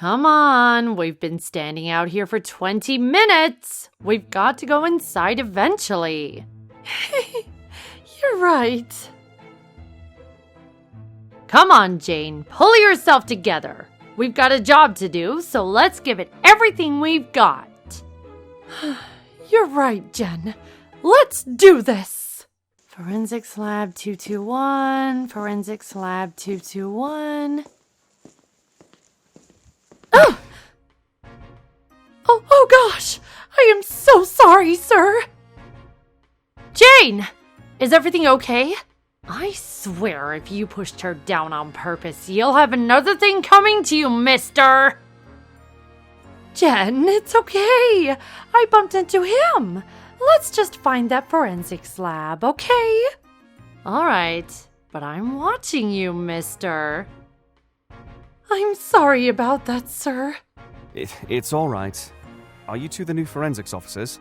Come on, we've been standing out here for 20 minutes. We've got to go inside eventually. You're right. Come on, Jane, pull yourself together. We've got a job to do, so let's give it everything we've got. You're right, Jen. Let's do this. Forensics Lab 221, Forensics Lab 221. Oh gosh! I am so sorry, sir! Jane! Is everything okay? I swear if you pushed her down on purpose, you'll have another thing coming to you, mister! Jen, it's okay. I bumped into him. Let's just find that forensics lab, okay? Alright, but I'm watching you, mister. I'm sorry about that, sir. It's all right. Are you two the new forensics officers?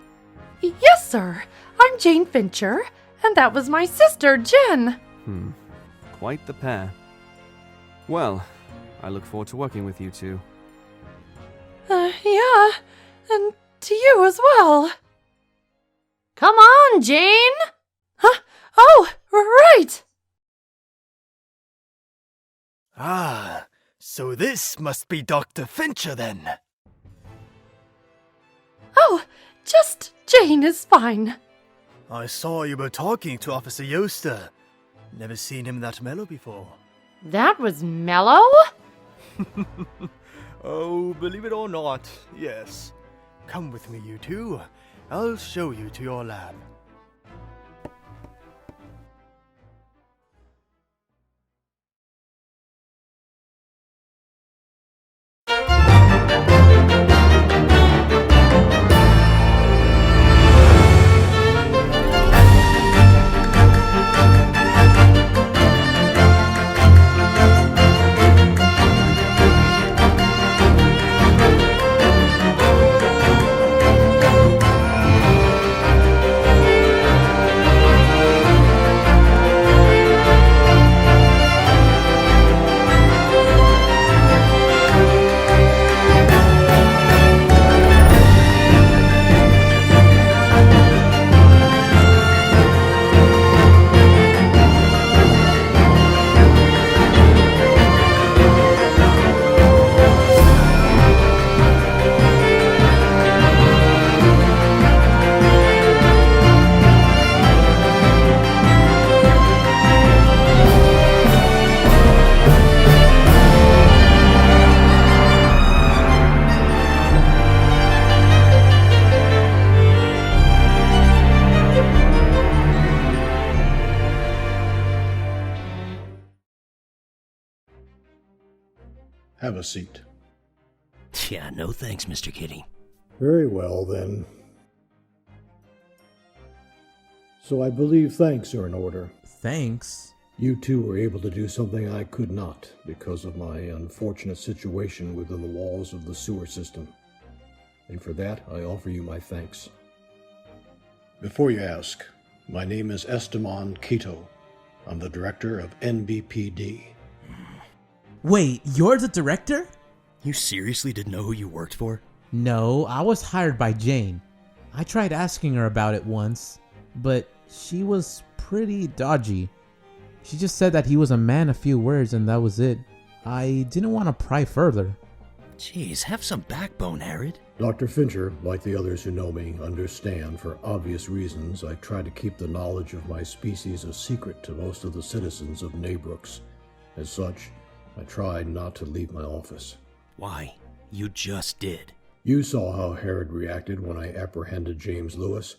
Yes, sir. I'm Jane Fincher, and that was my sister, Jen. Quite the pair. Well, I look forward to working with you two. Yeah, and to you as well. Come on, Jane! Huh? Oh, right! Ah, so this must be Dr. Fincher then. Oh, just Jane is fine. I saw you were talking to Officer Yoster. Never seen him that mellow before. That was mellow? Oh, believe it or not, yes. Come with me, you two. I'll show you to your lab. Have a seat. Yeah, no thanks, Mr. Kitty. Very well, then. So I believe thanks are in order. Thanks? You two were able to do something I could not because of my unfortunate situation within the walls of the sewer system. And for that, I offer you my thanks. Before you ask, my name is Esteban Quito. I'm the director of NBPD. Wait, you're the director? You seriously didn't know who you worked for? No, I was hired by Jane. I tried asking her about it once, but she was pretty dodgy. She just said that he was a man of few words and that was it. I didn't want to pry further. Jeez, have some backbone, Harrod. Dr. Fincher, like the others who know me, understand for obvious reasons I try to keep the knowledge of my species a secret to most of the citizens of Naybrooks. As such, I tried not to leave my office. Why? You just did. You saw how Herod reacted when I apprehended James Lewis.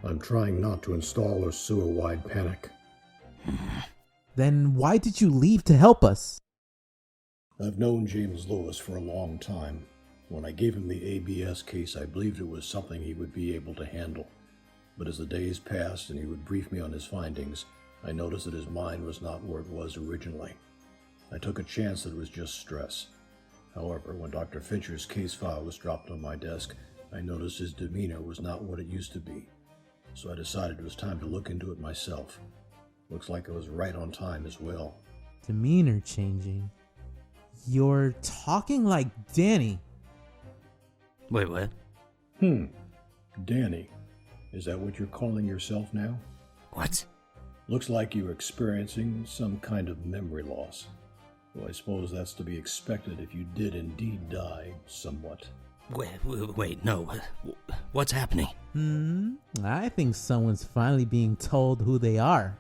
I'm trying not to install a sewer-wide panic. Then why did you leave to help us? I've known James Lewis for a long time. When I gave him the ABS case, I believed it was something he would be able to handle. But as the days passed and he would brief me on his findings, I noticed that his mind was not where it was originally. I took a chance that it was just stress. However, when Dr. Fincher's case file was dropped on my desk, I noticed his demeanor was not what it used to be. So I decided it was time to look into it myself. Looks like I was right on time as well. Demeanor changing. You're talking like Danny. Wait, what? Danny. Is that what you're calling yourself now? What? Looks like you're experiencing some kind of memory loss. Well, I suppose that's to be expected if you did indeed die somewhat. Wait, no. What's happening? I think someone's finally being told who they are.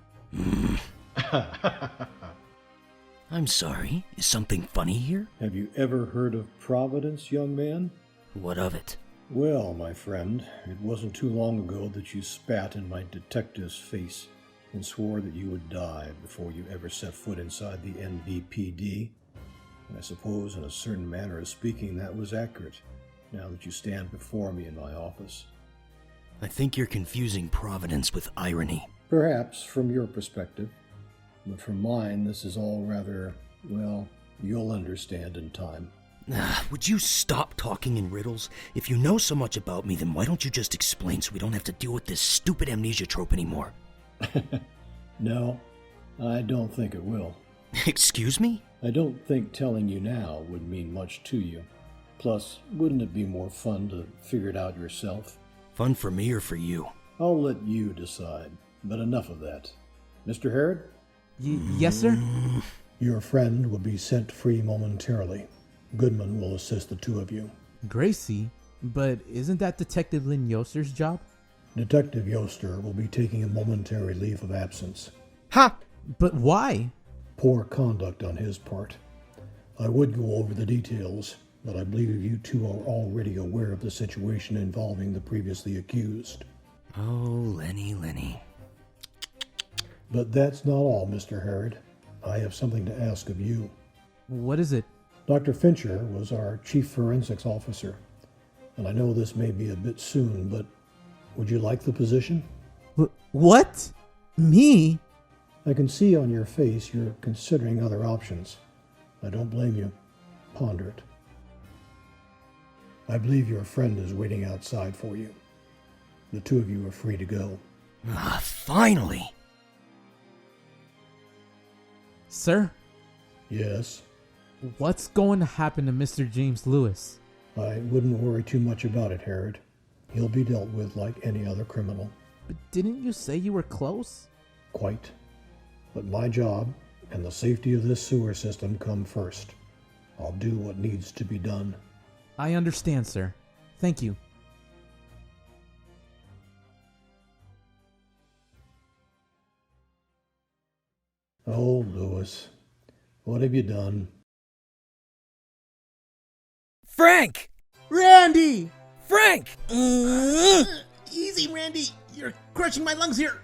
I'm sorry. Is something funny here? Have you ever heard of Providence, young man? What of it? Well, my friend, it wasn't too long ago that you spat in my detective's face and swore that you would die before you ever set foot inside the NVPD. And I suppose, in a certain manner of speaking, that was accurate, now that you stand before me in my office. I think you're confusing Providence with irony. Perhaps, from your perspective. But from mine, this is all rather, well, you'll understand in time. Would you stop talking in riddles? If you know so much about me, then why don't you just explain so we don't have to deal with this stupid amnesia trope anymore? No, I don't think it will. Excuse me? I don't think telling you now would mean much to you. Plus, wouldn't it be more fun to figure it out yourself? Fun for me or for you? I'll let you decide, but enough of that. Mr. Harrod? Yes, sir? Your friend will be set free momentarily. Goodman will assist the two of you. Gracie? But isn't that Detective Lynn Yoster's job? Detective Yoster will be taking a momentary leave of absence. Ha! But why? Poor conduct on his part. I would go over the details, but I believe you two are already aware of the situation involving the previously accused. Oh, Lenny. But that's not all, Mr. Harrod. I have something to ask of you. What is it? Dr. Fincher was our chief forensics officer, and I know this may be a bit soon, but would you like the position? What? Me? I can see on your face you're considering other options. I don't blame you. Ponder it. I believe your friend is waiting outside for you. The two of you are free to go. Finally! Sir? Yes? What's going to happen to Mr. James Lewis? I wouldn't worry too much about it, Harrod. He'll be dealt with like any other criminal. But didn't you say you were close? Quite. But my job and the safety of this sewer system come first. I'll do what needs to be done. I understand, sir. Thank you. Oh, Lewis, what have you done? Frank! Randy! Frank! Easy, Randy. You're crushing my lungs here.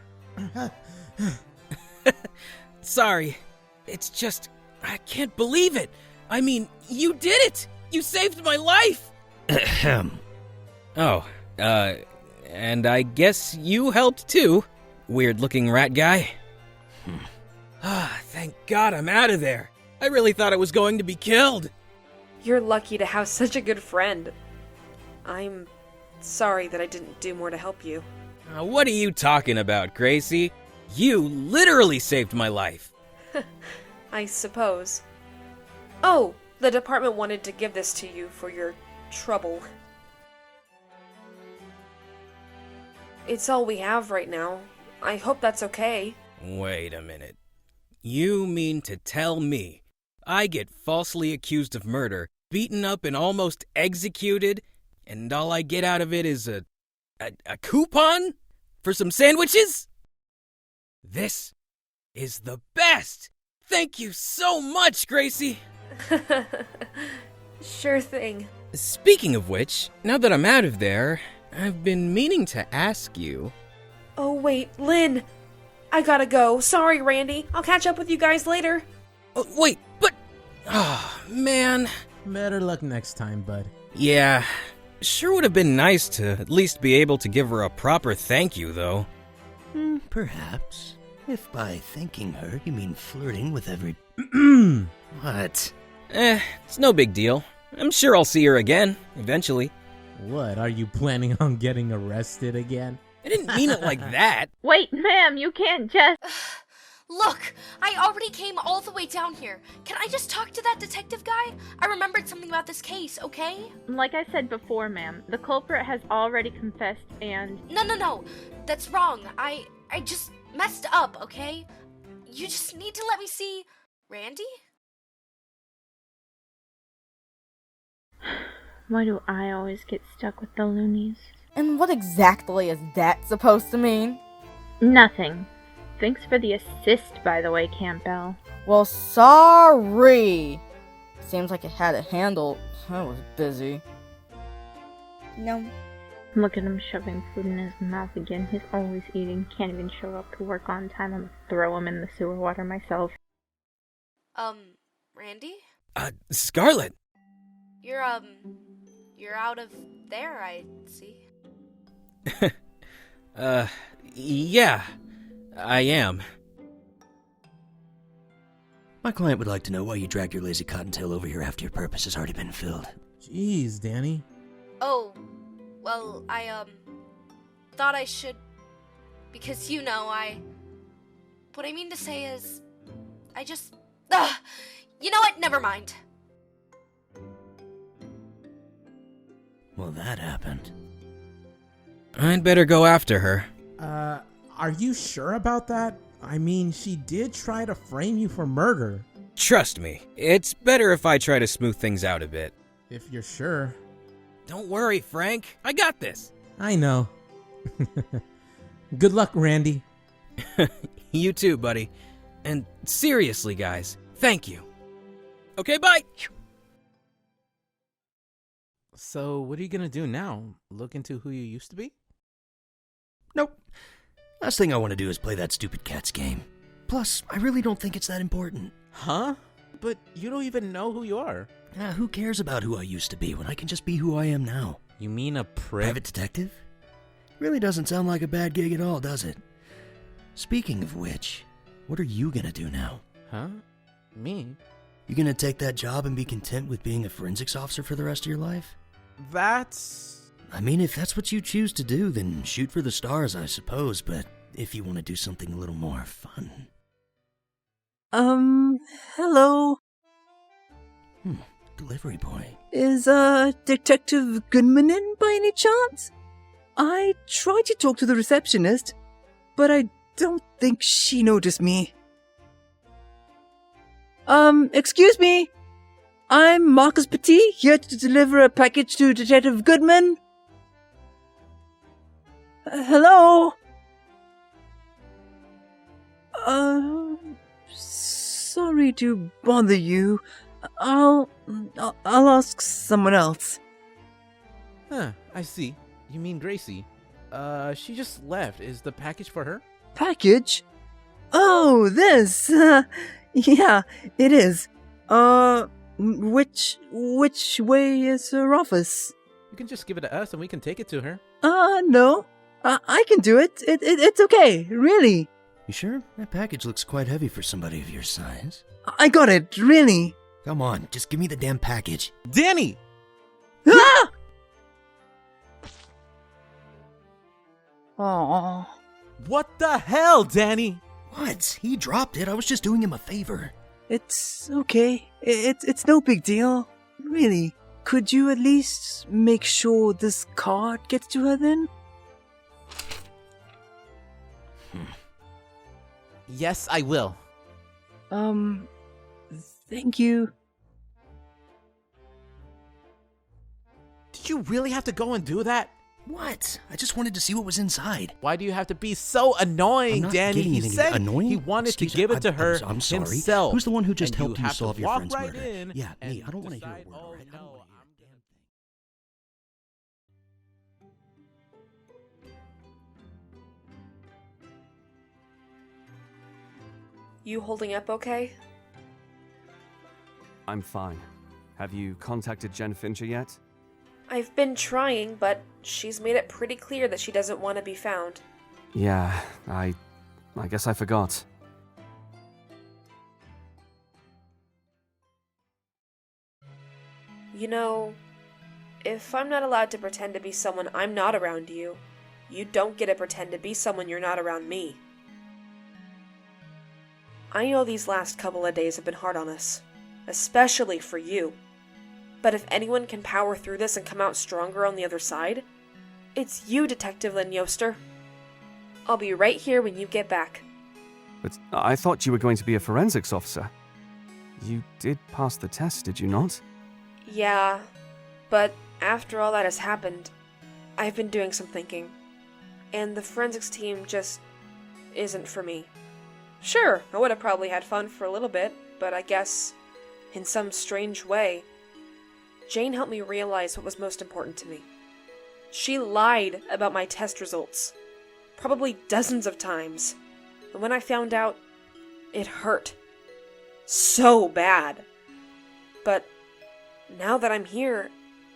Sorry. It's just, I can't believe it. I mean, you did it! You saved my life! Ahem. Oh, and I guess you helped too, weird-looking rat guy. Thank God I'm out of there. I really thought I was going to be killed. You're lucky to have such a good friend. I'm sorry that I didn't do more to help you. What are you talking about, Gracie? You literally saved my life. I suppose. Oh, the department wanted to give this to you for your trouble. It's all we have right now. I hope that's okay. Wait a minute. You mean to tell me I get falsely accused of murder, beaten up and almost executed, and all I get out of it is a coupon for some sandwiches? This is the best! Thank you so much, Gracie! Sure thing. Speaking of which, now that I'm out of there, I've been meaning to ask you. Oh wait, Lynn! I gotta go. Sorry, Randy. I'll catch up with you guys later. Oh, wait, but... Oh, man. Better luck next time, bud. Yeah, sure would have been nice to at least be able to give her a proper thank you, though. Perhaps. If by thanking her you mean flirting with every... What? It's no big deal. I'm sure I'll see her again, eventually. What, are you planning on getting arrested again? I didn't mean it like that. Wait, ma'am, you can't just... Look, I already came all the way down here. Can I just talk to that detective guy? I remembered something about this case, okay? Like I said before, ma'am, the culprit has already confessed and... No. That's wrong. I just messed up, okay? You just need to let me see... Randy? Why do I always get stuck with the loonies? And what exactly is that supposed to mean? Nothing. Thanks for the assist, by the way, Campbell. Well, sorry. Seems like it had it handled. I was busy. No. Look at him shoving food in his mouth again. He's always eating. Can't even show up to work on time. I'm gonna throw him in the sewer water myself. Randy? Scarlet! You're out of there, I see. Yeah, I am. My client would like to know why you dragged your lazy cottontail over here after your purpose has already been filled. Jeez, Danny. Oh, well, I, thought I should... Because, what I mean to say is... I just... you know what? Never mind. Well, that happened. I'd better go after her. Are you sure about that? I mean, she did try to frame you for murder. Trust me, it's better if I try to smooth things out a bit. If you're sure. Don't worry, Frank. I got this. I know. Good luck, Randy. You too, buddy. And seriously, guys, thank you. Okay, bye! So, what are you gonna do now? Look into who you used to be? Nope. Last thing I want to do is play that stupid cat's game. Plus, I really don't think it's that important. Huh? But you don't even know who you are. Who cares about who I used to be when I can just be who I am now? You mean a private detective? Really doesn't sound like a bad gig at all, does it? Speaking of which, what are you gonna do now? Huh? Me? You gonna take that job and be content with being a forensics officer for the rest of your life? I mean, if that's what you choose to do, then shoot for the stars, I suppose, but if you want to do something a little more fun... Hello? Delivery boy. Is, Detective Goodman in by any chance? I tried to talk to the receptionist, but I don't think she noticed me. Excuse me? I'm Marcus Petit, here to deliver a package to Detective Goodman. Hello? Sorry to bother you. I'll ask someone else. Huh, I see. You mean Gracie. She just left. Is the package for her? Package? Oh, this! Yeah, it is. Which way is her office? You can just give it to us and we can take it to her. No. I can do it. It's okay, really. You sure? That package looks quite heavy for somebody of your size. I got it, really. Come on, just give me the damn package. Danny! Ah! Aww. What the hell, Danny? What? He dropped it. I was just doing him a favor. It's okay. It's no big deal. Really. Could you at least make sure this card gets to her then? Yes, I will. Thank you. Did you really have to go and do that? What? I just wanted to see what was inside. Why do you have to be so annoying, Danny? He said annoying? he wanted to give it to her I'm sorry. himself. Who's the one who just and helped you solve your friend's right murder? Yeah, me. I don't want to hear a word. Oh, Right? I don't no, wanna hear You holding up okay? I'm fine. Have you contacted Jen Fincher yet? I've been trying, but she's made it pretty clear that she doesn't want to be found. Yeah, I guess I forgot. You know, if I'm not allowed to pretend to be someone I'm not around you, you don't get to pretend to be someone you're not around me. I know these last couple of days have been hard on us, especially for you. But if anyone can power through this and come out stronger on the other side, it's you, Detective Lynn Yoster. I'll be right here when you get back. But I thought you were going to be a forensics officer. You did pass the test, did you not? Yeah, but after all that has happened, I've been doing some thinking. And the forensics team just isn't for me. Sure, I would have probably had fun for a little bit, but I guess, in some strange way, Jane helped me realize what was most important to me. She lied about my test results, probably dozens of times. And when I found out, it hurt. So bad. But now that I'm here,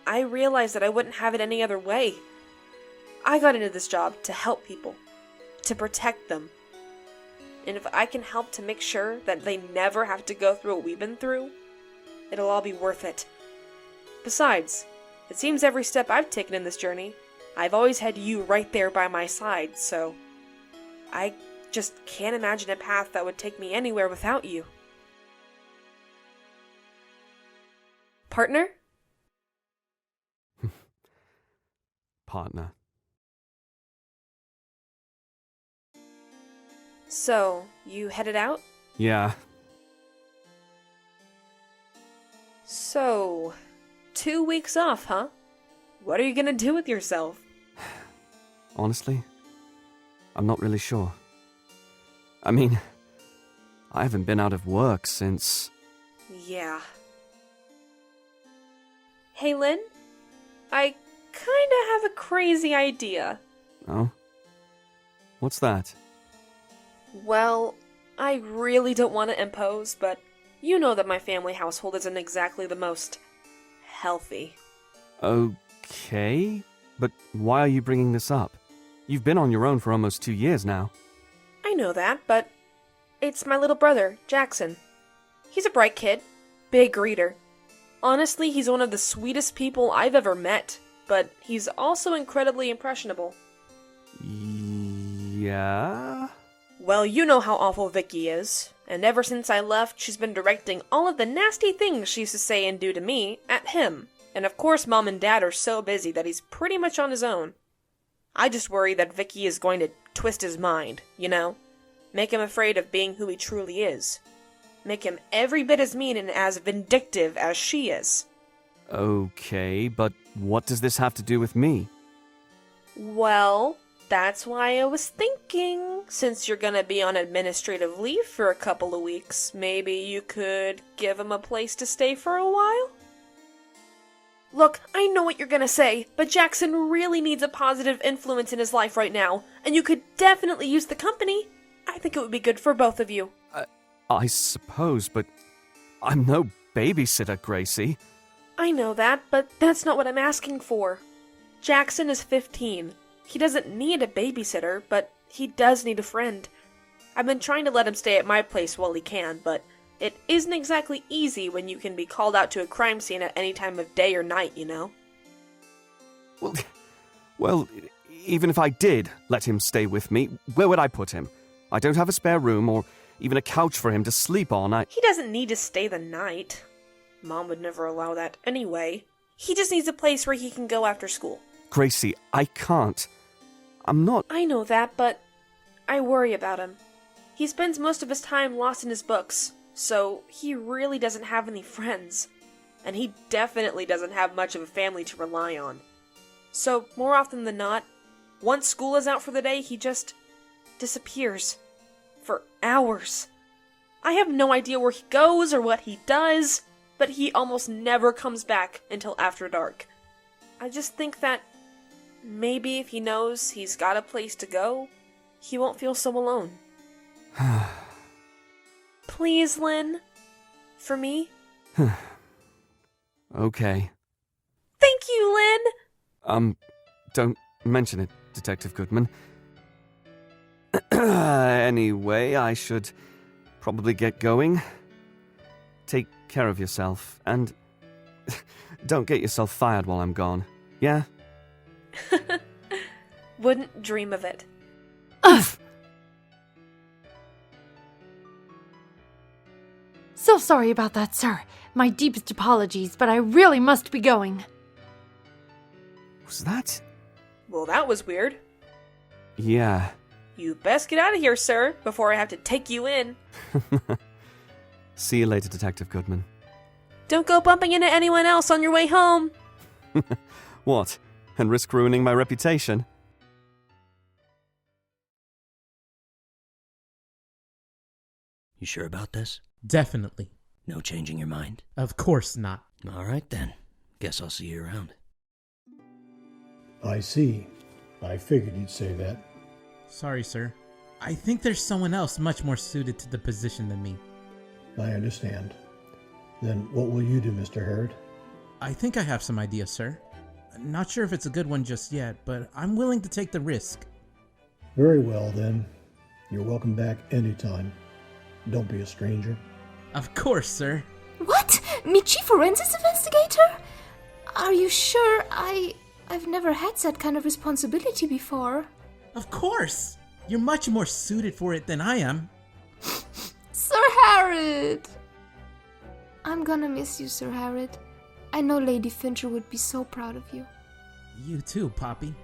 I realize that I wouldn't have it any other way. I got into this job to help people, to protect them. And if I can help to make sure that they never have to go through what we've been through, it'll all be worth it. Besides, it seems every step I've taken in this journey, I've always had you right there by my side, so I just can't imagine a path that would take me anywhere without you. Partner? Partner. So, you headed out? Yeah. So, 2 weeks off, huh? What are you gonna do with yourself? Honestly, I'm not really sure. I mean, I haven't been out of work since... Yeah. Hey, Lynn? I kinda have a crazy idea. Oh? What's that? Well, I really don't want to impose, but you know that my family household isn't exactly the most healthy. Okay, but why are you bringing this up? You've been on your own for almost 2 years now. I know that, but it's my little brother, Jackson. He's a bright kid, big reader. Honestly, he's one of the sweetest people I've ever met, but he's also incredibly impressionable. Yeah? Well, you know how awful Vicky is, and ever since I left, she's been directing all of the nasty things she used to say and do to me at him. And of course, Mom and Dad are so busy that he's pretty much on his own. I just worry that Vicky is going to twist his mind, you know? Make him afraid of being who he truly is. Make him every bit as mean and as vindictive as she is. Okay, but what does this have to do with me? Well, that's why I was thinking, since you're gonna be on administrative leave for a couple of weeks, maybe you could give him a place to stay for a while? Look, I know what you're gonna say, but Jackson really needs a positive influence in his life right now, and you could definitely use the company. I think it would be good for both of you. I suppose, but I'm no babysitter, Gracie. I know that, but that's not what I'm asking for. Jackson is 15. He doesn't need a babysitter, but he does need a friend. I've been trying to let him stay at my place while he can, but it isn't exactly easy when you can be called out to a crime scene at any time of day or night, you know? Well, even if I did let him stay with me, where would I put him? I don't have a spare room or even a couch for him to sleep on. He doesn't need to stay the night. Mom would never allow that anyway. He just needs a place where he can go after school. Gracie, I can't. I'm not... I know that, but I worry about him. He spends most of his time lost in his books, so he really doesn't have any friends. And he definitely doesn't have much of a family to rely on. So, more often than not, once school is out for the day, he just disappears. For hours. I have no idea where he goes or what he does, but he almost never comes back until after dark. I just think that maybe if he knows he's got a place to go, he won't feel so alone. Please, Lynn. For me? Okay. Thank you, Lynn! Don't mention it, Detective Goodman. Anyway, I should probably get going. Take care of yourself, and don't get yourself fired while I'm gone, yeah? Wouldn't dream of it. So sorry about that, sir. My deepest apologies, but I really must be going. Was that? Well, that was weird. Yeah. You best get out of here, sir, before I have to take you in. See you later, Detective Goodman. Don't go bumping into anyone else on your way home. What? And risk ruining my reputation? You sure about this? Definitely. No changing your mind? Of course not. All right then. Guess I'll see you around. I see. I figured you'd say that. Sorry, sir. I think there's someone else much more suited to the position than me. I understand. Then what will you do, Mr. Hurd? I think I have some ideas, sir. Not sure if it's a good one just yet, but I'm willing to take the risk. Very well, then. You're welcome back anytime. Don't be a stranger. Of course, sir. What? Me chief forensics investigator? Are you sure? I've never had that kind of responsibility before. Of course! You're much more suited for it than I am. Sir Harrod! I'm gonna miss you, Sir Harrod. I know Lady Fincher would be so proud of you. You too, Poppy.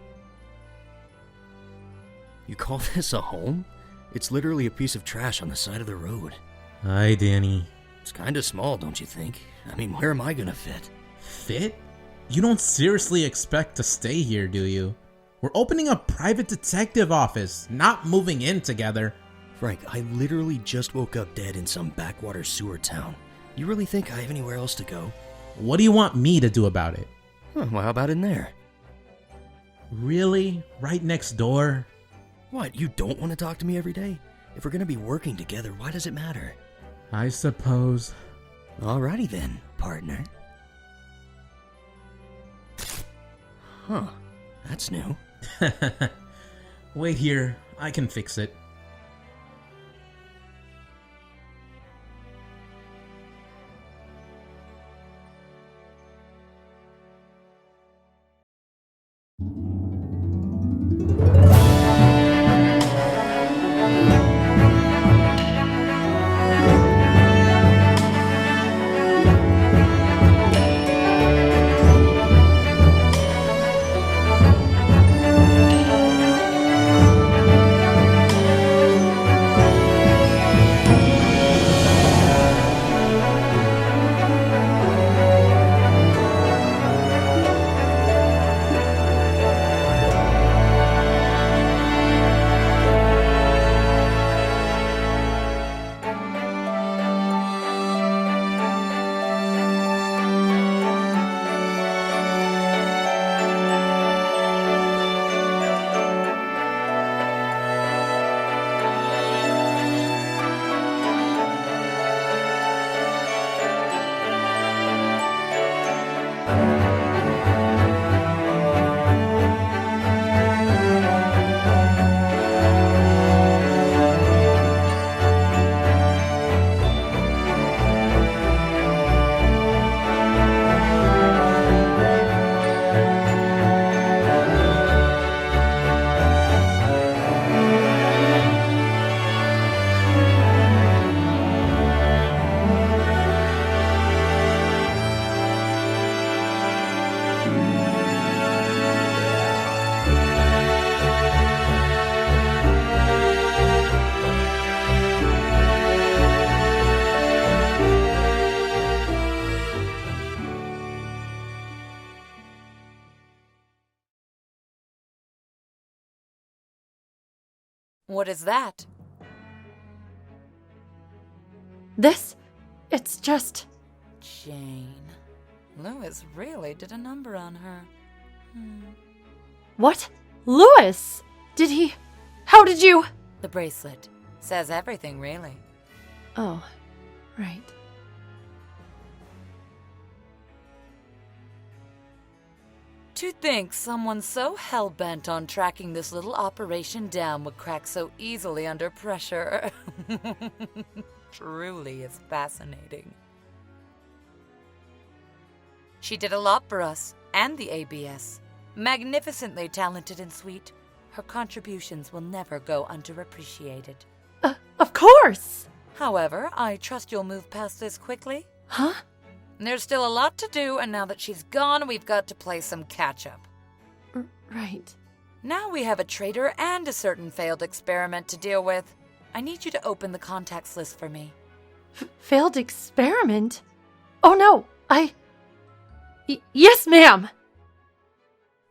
You call this a home? It's literally a piece of trash on the side of the road. Hi, Danny. It's kinda small, don't you think? I mean, where am I gonna fit? Fit? You don't seriously expect to stay here, do you? We're opening a private detective office, not moving in together. Frank, I literally just woke up dead in some backwater sewer town. You really think I have anywhere else to go? What do you want me to do about it? Well, how about in there? Really? Right next door? What, you don't want to talk to me every day? If we're gonna be working together, why does it matter? I suppose. Alrighty then, partner. Huh, that's new. Wait here, I can fix it. What is that? It's just... Jane. Lewis really did a number on her. What? Lewis? Did he... How did you... The bracelet. Says everything, really. Oh, right. To think someone so hell-bent on tracking this little operation down would crack so easily under pressure. Truly is fascinating. She did a lot for us, and the ABS. Magnificently talented and sweet. Her contributions will never go underappreciated. Of course! However, I trust you'll move past this quickly. Huh? There's still a lot to do, and now that she's gone, we've got to play some catch-up. Right. Now we have a traitor and a certain failed experiment to deal with. I need you to open the contacts list for me. Failed experiment? Oh no, yes, ma'am!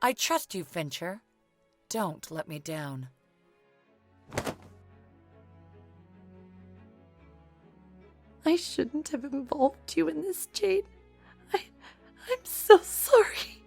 I trust you, Fincher. Don't let me down. I shouldn't have involved you in this, Jane. I'm so sorry.